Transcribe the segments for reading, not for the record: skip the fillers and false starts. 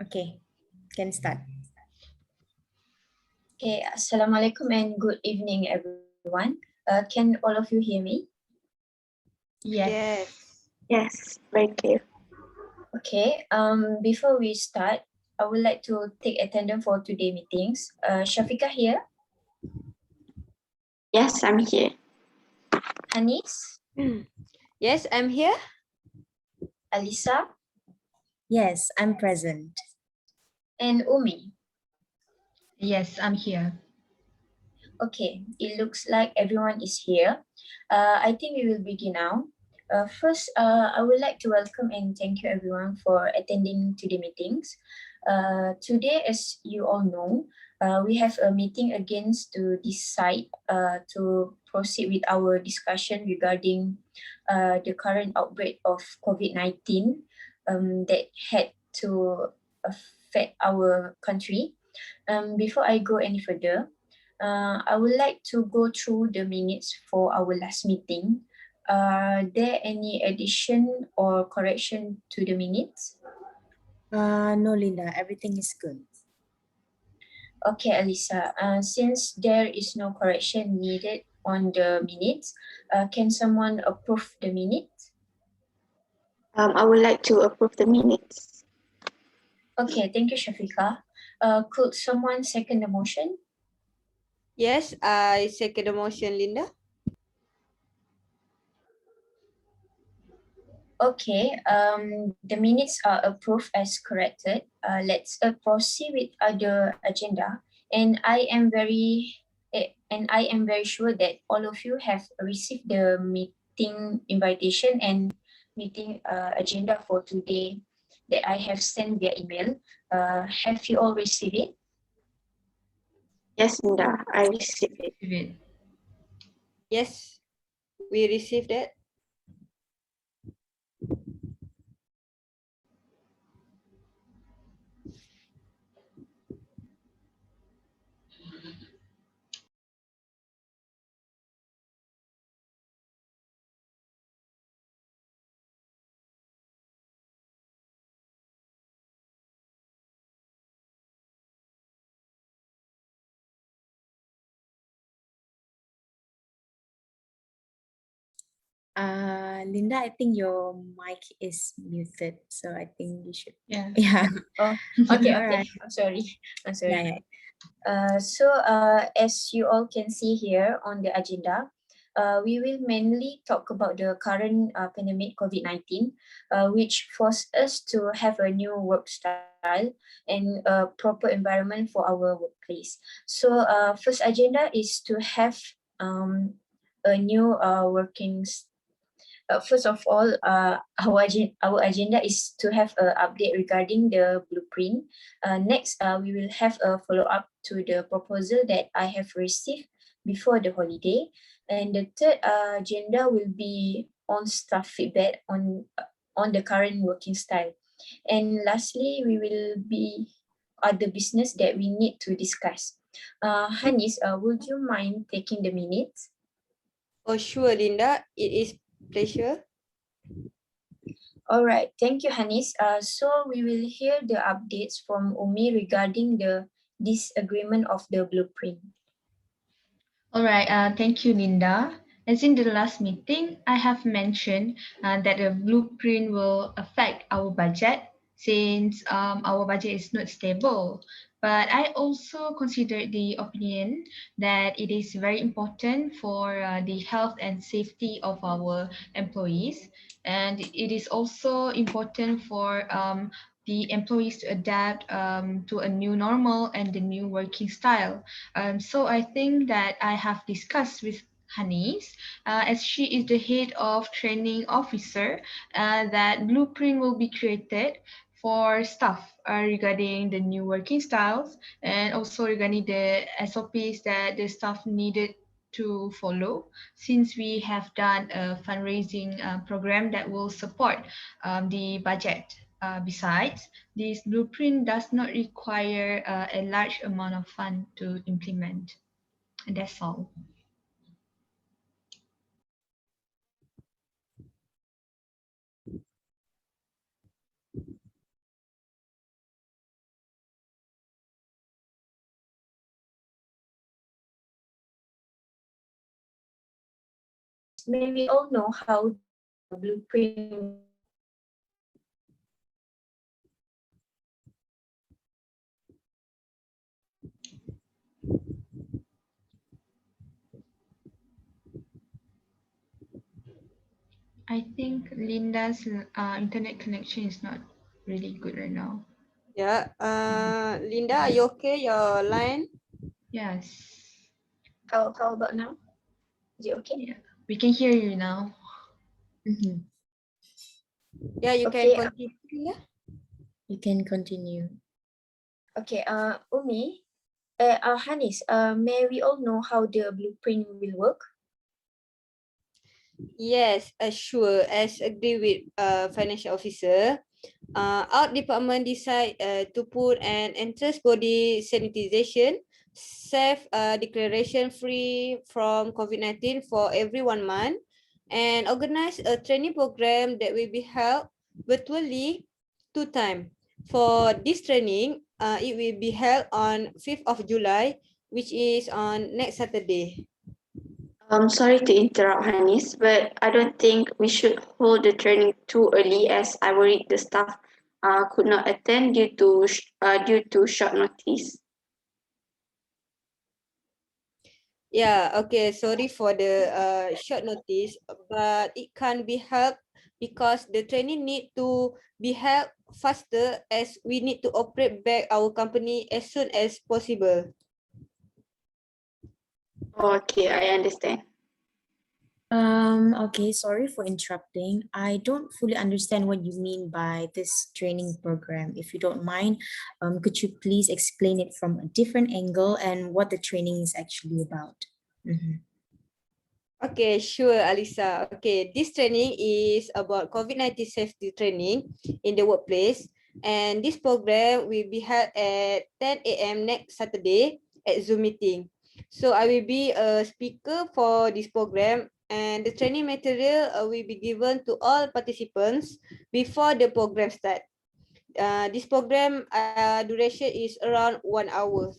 Okay, can start. Okay, Assalamualaikum and good evening, everyone. Can all of you hear me? Yes. Yes, very clear. Okay, before we start, I would like to take attendance for today's meetings. Shafika here, Yes, I'm here. Hanis, Yes, I'm here. Alisa, Yes, I'm present. and Umi. Yes, I'm here. Okay, it looks like everyone is here. I think we will begin now. First, I would like to welcome and thank you everyone for attending to the meetings. Today, as you all know, we have a meeting against to decide to proceed with our discussion regarding the current outbreak of COVID-19 that had to affect our country. Before I go any further, I would like to go through the minutes for our last meeting. Are there any addition or correction to the minutes? No, Linda, everything is good. Okay, Alisa, since there is no correction needed on the minutes, can someone approve the minutes? I would like to approve the minutes. Okay, thank you, Shafika. Could someone second the motion? Yes, I second the motion, Linda. Okay, the minutes are approved as corrected. Let's proceed with other agenda. And I am very sure that all of you have received the meeting invitation and meeting agenda for today that I have sent via email. Have you all received it? Yes, Linda, I received it. Yes, we received it. Linda, I think your mic is muted, so I think you should. Yeah. Yeah. Oh, okay, okay. I'm sorry. I'm sorry. Yeah, yeah. As you all can see here on the agenda, we will mainly talk about the current pandemic COVID-19, which forced us to have a new work style and a proper environment for our workplace. So, first agenda is to have um, a new first of all, our agenda is to have an update regarding the blueprint. Next, we will have a follow-up to the proposal that I have received before the holiday. And the third agenda will be on staff feedback on the current working style. And lastly, we will be other business that we need to discuss. Hanis, would you mind taking the minutes? Oh, sure, Linda. It is pleasure. All right, thank you, Hanis. So we will hear the updates from Umi regarding the disagreement of the blueprint. All right, thank you, Linda. As in the last meeting, I have mentioned that the blueprint will affect our budget since our budget is not stable. But I also consider the opinion that it is very important for the health and safety of our employees. And it is also important for the employees to adapt to a new normal and the new working style. So I think that I have discussed with Hanis, as she is the head of training officer, that blueprint will be created for staff regarding the new working styles and also regarding the SOPs that the staff needed to follow, since we have done a fundraising program that will support the budget. Besides, this blueprint does not require a large amount of fund to implement. And that's all. may we all know how the blueprint. I think Linda's internet connection is not really good right now. Yeah. Linda, are you okay? Your line? Yes. How about now? Is it okay? Yeah, we can hear you now. Mhm. Yeah, you Okay. can continue. Linda. You can continue. Okay. Umi, Hanis, may we all know how the blueprint will work? Yes, sure. As agree with financial officer, our department decide to put an entrance body sanitization, safe declaration free from COVID-19 for every 1 month, and organize a training program that will be held virtually 2 times. For this training, it will be held on 5th of July, which is on next Saturday. Sorry to interrupt, Hanis, but I don't think we should hold the training too early as I worried the staff could not attend due to short notice. Yeah, okay. Sorry for the short notice, but it can't be helped because the training need to be held faster as we need to operate back our company as soon as possible. Okay, I understand. Okay, sorry for interrupting. I don't fully understand what you mean by this training program. If you don't mind, could you please explain it from a different angle and what the training is actually about? Mhm. Okay, sure, Alisa. Okay, this training is about COVID-19 safety training in the workplace. And this program will be held at 10 a.m. next Saturday at Zoom meeting. So I will be a speaker for this program, and the training material will be given to all participants before the program start. This program duration is around 1 hour.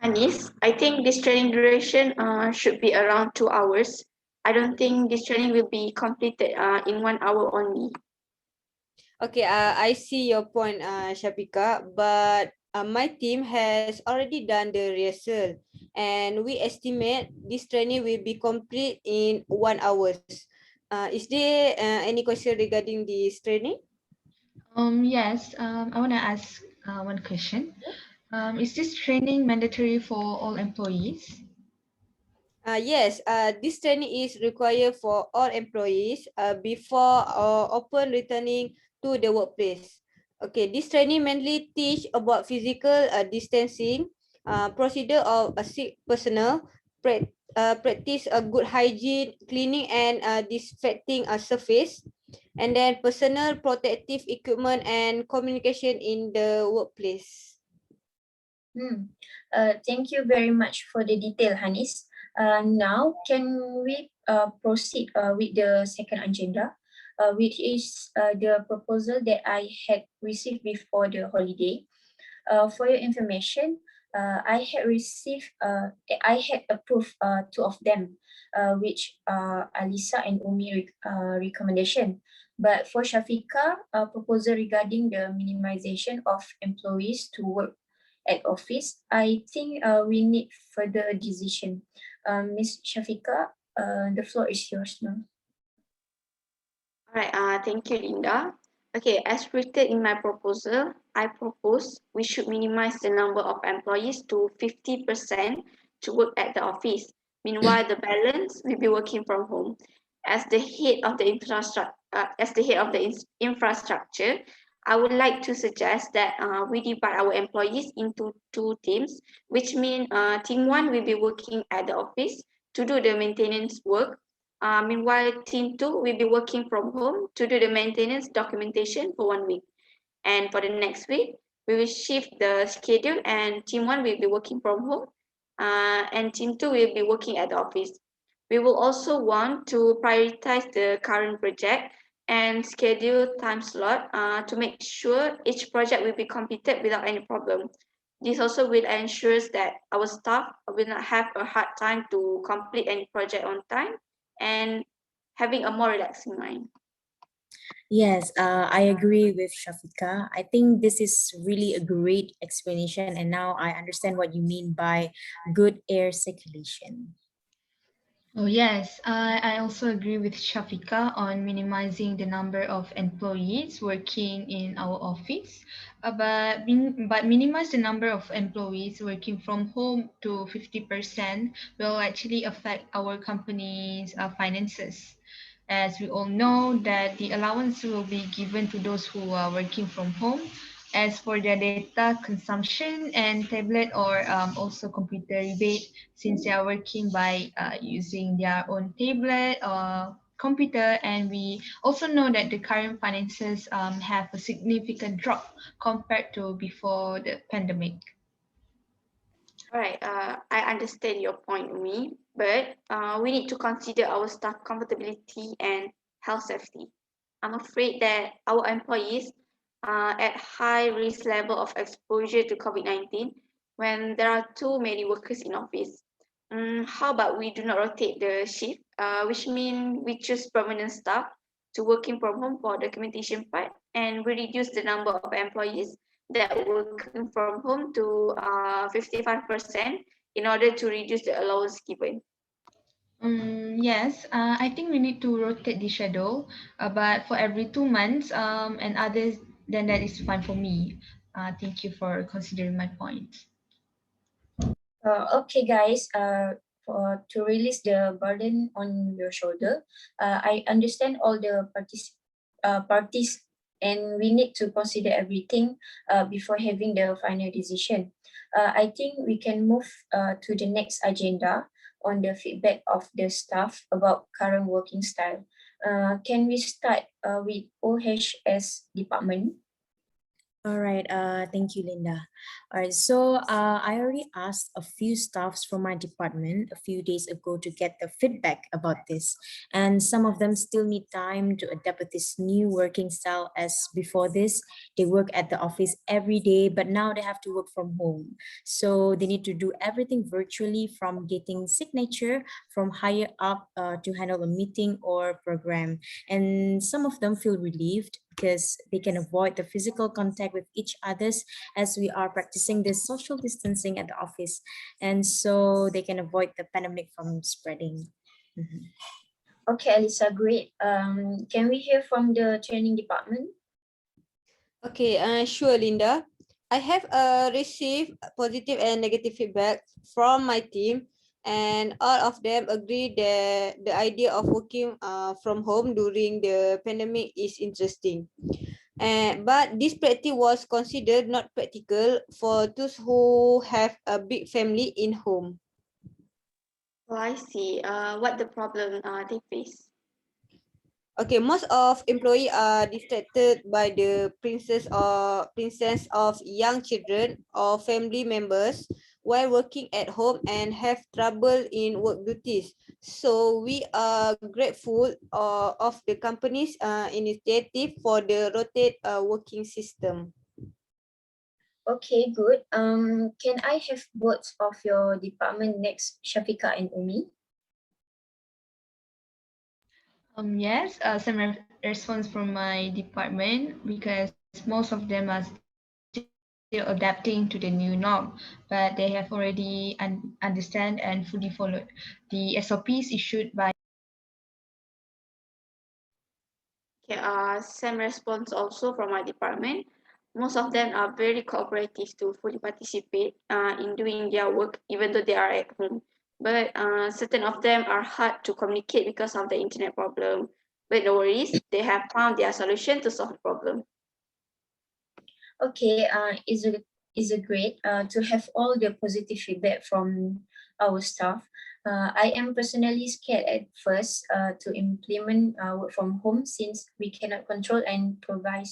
Hanis, I think this training duration should be around 2 hours. I don't think this training will be completed in 1 hour only. Okay, I see your point, Shafika, but my team has already done the rehearsal and we estimate this training will be complete in 1 hour. Is there any question regarding this training? Yes, I want to ask one question. Is this training mandatory for all employees? Yes, this training is required for all employees before open returning to the workplace. Okay, this training mainly teach about physical distancing, procedure of a sick personnel, practice a good hygiene, cleaning and disinfecting a surface, and then personal protective equipment and communication in the workplace. Thank you very much for the detail, Hanis. Now, can we proceed with the second agenda, which is the proposal that I had received before the holiday. For your information, I had approved two of them, which are Alisa and Umi recommendation. But for Shafika, a proposal regarding the minimization of employees to work at office, I think we need further decision. Ms. Shafika, the floor is yours now. All right, thank you, Linda. Okay, as written in my proposal, I propose we should minimize the number of employees to 50% to work at the office. Meanwhile, the balance will be working from home. As the head of the infrastructure, I would like to suggest that we divide our employees into two teams, which means team one will be working at the office to do the maintenance work. Meanwhile, team two will be working from home to do the maintenance documentation for 1 week. And for the next week, we will shift the schedule and team one will be working from home and team two will be working at the office. We will also want to prioritize the current project and schedule time slot to make sure each project will be completed without any problem. This also will ensure that our staff will not have a hard time to complete any project on time and having a more relaxing mind. Yes, I agree with Shafika. I think this is really a great explanation, and now I understand what you mean by good air circulation. Oh, yes, I also agree with Shafika on minimizing the number of employees working in our office, but minimize the number of employees working from home to 50% will actually affect our company's finances. As we all know that the allowance will be given to those who are working from home. As for their data consumption and tablet or also computer rebate, since they are working by using their own tablet or computer, and we also know that the current finances have a significant drop compared to before the pandemic. All right, I understand your point, Umi, but we need to consider our staff comfortability and health safety. I'm afraid that our employees are at high risk level of exposure to COVID-19 when there are too many workers in office. How about we do not rotate the shift, which means we choose permanent staff to working from home for documentation part, and we reduce the number of employees that working from home to 55% in order to reduce the allowance given. Yes, I think we need to rotate the schedule, but for every 2 months, and others, then that is fine for me. Thank you for considering my point. Okay, guys. To release the burden on your shoulder, I understand all the parties, and we need to consider everything before having the final decision. I think we can move to the next agenda on the feedback of the staff about current working style. Can we start with OHS department? All right, thank you, Linda. All right, so I already asked a few staffs from my department a few days ago to get the feedback about this. And some of them still need time to adapt with this new working style, as before this, they work at the office every day, but now they have to work from home. So they need to do everything virtually, from getting signature from higher up to handle a meeting or program. And some of them feel relieved because they can avoid the physical contact with each others, as we are practicing this social distancing at the office, and so they can avoid the pandemic from spreading. Mhm. Okay, Alisa, great. Can we hear from the training department? Okay, sure, Linda. I have received positive and negative feedback from my team, and all of them agree that the idea of working from home during the pandemic is interesting. But this practice was considered not practical for those who have a big family in home. Oh, I see. What the problem they face? Okay, most of employees are distracted by the princess of young children or family members while working at home and have trouble in work duties. So we are grateful of the company's initiative for the rotate working system. Okay, good. Can I have words of your department next, Shafika and Umi? Yes, some response from my department, because most of them are still adapting to the new norm, but they have already understand and fully followed the SOPs issued by. Okay, same response also from my department. Most of them are very cooperative to fully participate in doing their work, even though they are at home. But certain of them are hard to communicate because of the internet problem. But no worries, they have found their solution to solve the problem. Okay, is a great to have all the positive feedback from our staff. I am personally scared at first to implement work from home, since we cannot control and provide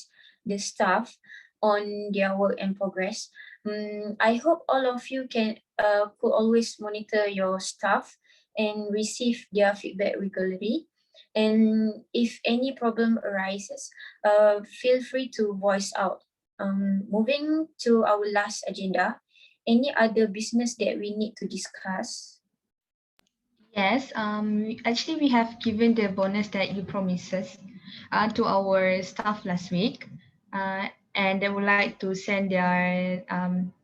the staff on their work and progress. I hope all of you could always monitor your staff and receive their feedback regularly. And if any problem arises, feel free to voice out. Moving to our last agenda, any other business that we need to discuss? Yes, actually we have given the bonus that you promised us to our staff last week. And they would like to send their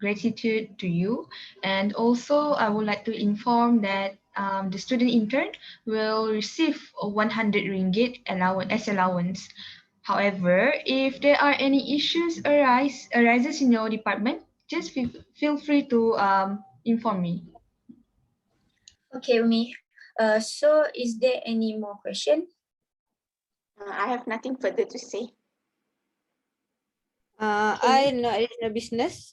gratitude to you. And also I would like to inform that the student intern will receive a 100 ringgit allowance. However, if there are any issues arises in your department, just feel free to inform me. Okay, Umi. So is there any more question? I have nothing further to say. I no additional business.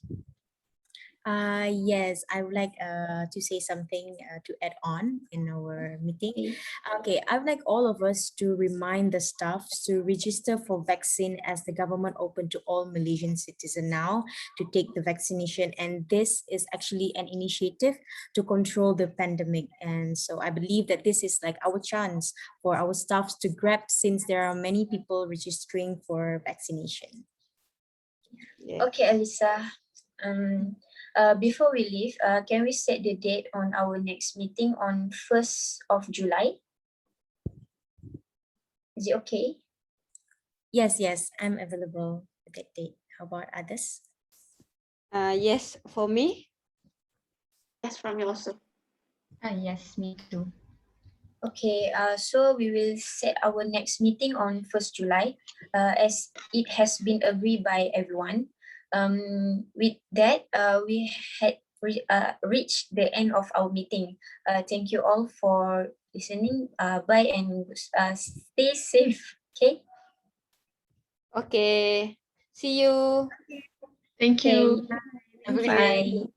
Yes, I would like to say something to add on in our meeting. Okay, I would like all of us to remind the staff to register for vaccine as the government opened to all Malaysian citizens now to take the vaccination. And this is actually an initiative to control the pandemic. And so I believe that this is like our chance for our staffs to grab since there are many people registering for vaccination. Yeah. Okay, Alisa. Before we leave, can we set the date on our next meeting on 1st of July? Is it okay? Yes, I'm available at that date. How about others? Yes, for me. Yes, from you also. Yes, me too. Okay, so we will set our next meeting on 1st July as it has been agreed by everyone. With that, we had reached the end of our meeting. Thank you all for listening. Bye and stay safe. Okay. Okay. See you. Thank you. Okay. Have a good day. Bye.